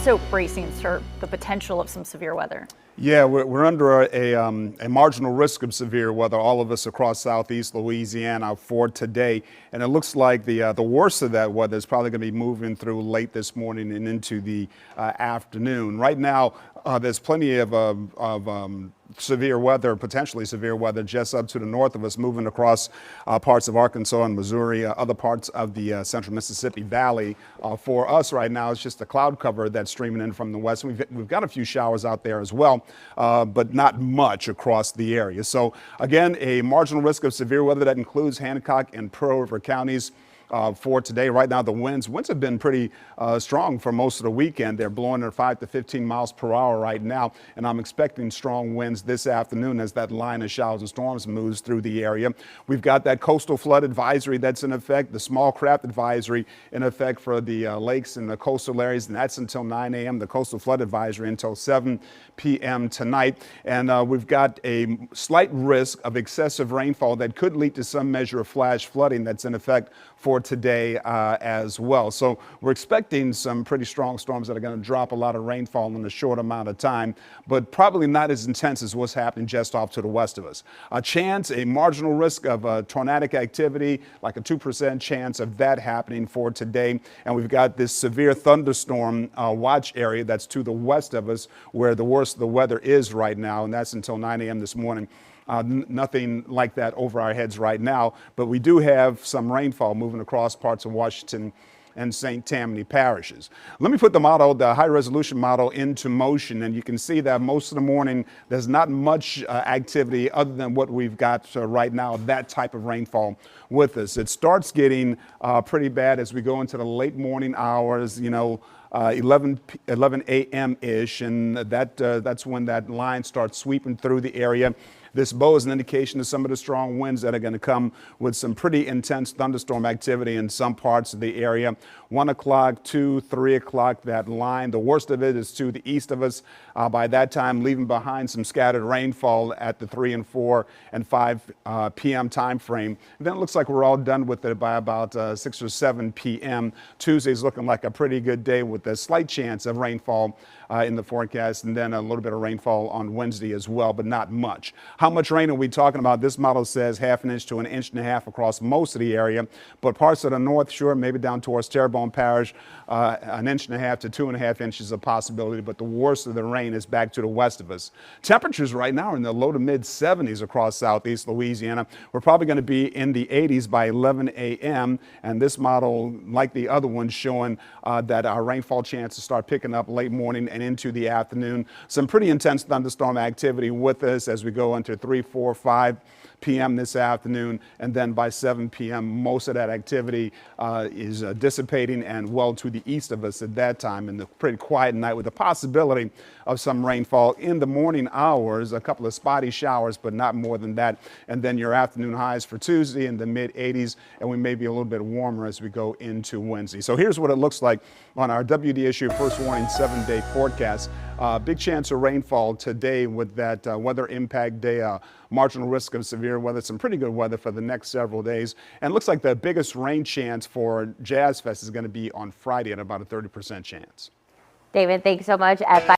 also bracing for the potential of some severe weather. Yeah, we're under a marginal risk of severe weather, all of us across southeast Louisiana for today. And it looks like the worst of that weather is probably going to be moving through late this morning and into the afternoon. Right now, there's plenty of severe weather, potentially severe weather, just up to the north of us, moving across parts of Arkansas and Missouri, other parts of the central Mississippi Valley. For us right now, it's just a cloud cover that's streaming in from the west. We've got a few showers out there as well, but not much across the area. So again, a marginal risk of severe weather that includes Hancock and Pearl River counties. For today. Right now, the winds have been pretty strong for most of the weekend. They're blowing at 5 to 15 miles per hour right now, and I'm expecting strong winds this afternoon as that line of showers and storms moves through the area. We've got that coastal flood advisory that's in effect, the small craft advisory in effect for the lakes and the coastal areas, and that's until 9 a.m. The coastal flood advisory until 7 p.m. tonight, and we've got a slight risk of excessive rainfall that could lead to some measure of flash flooding that's in effect for today as well. So we're expecting some pretty strong storms that are going to drop a lot of rainfall in a short amount of time, but probably not as intense as what's happening just off to the west of us. A marginal risk of tornadic activity, like a 2% chance of that happening for today. And we've got this severe thunderstorm watch area that's to the west of us, where the worst of the weather is right now, and that's until 9 a.m. this morning. Nothing like that over our heads right now, but we do have some rainfall moving across parts of Washington and St. Tammany parishes. Let me put the high resolution model into motion, and you can see that most of the morning there's not much activity other than what we've got right now, that type of rainfall with us. It starts getting pretty bad as we go into the late morning hours, 11 a.m. ish, and that's when that line starts sweeping through the area. This bow is an indication of some of the strong winds that are going to come with some pretty intense thunderstorm activity in some parts of the area. 1 o'clock, 2, 3 o'clock, that line. The worst of it is to the east of us. By that time, leaving behind some scattered rainfall at the 3 and 4 and 5 p.m. time frame. And then it looks like we're all done with it by about 6 or 7 p.m. Tuesday's looking like a pretty good day with a slight chance of rainfall in the forecast, and then a little bit of rainfall on Wednesday as well, but not much. How much rain are we talking about? This model says 1/2 inch to 1.5 inches across most of the area, but parts of the North Shore, maybe down towards Terrebonne Parish, 1.5 inches to 2.5 inches a possibility, but the worst of the rain is back to the west of us. Temperatures right now are in the low to mid 70s across southeast Louisiana. We're probably going to be in the 80s by 11 a.m., and this model, like the other one, showing that our rainfall chances start picking up late morning and into the afternoon. Some pretty intense thunderstorm activity with us as we go into 3, 4, 5 p.m. this afternoon, and then by 7 p.m. most of that activity is dissipating and well to the east of us at that time, and a pretty quiet night with the possibility of some rainfall in the morning hours, a couple of spotty showers, but not more than that. And then your afternoon highs for Tuesday in the mid 80s, and we may be a little bit warmer as we go into Wednesday. So here's what it looks like on our WDSU First Warning 7-day forecast. Big chance of rainfall today with that weather impact day, marginal risk of severe weather, some pretty good weather for the next several days. And it looks like the biggest rain chance for Jazz Fest is going to be on Friday at about a 30% chance. David, thanks so much. At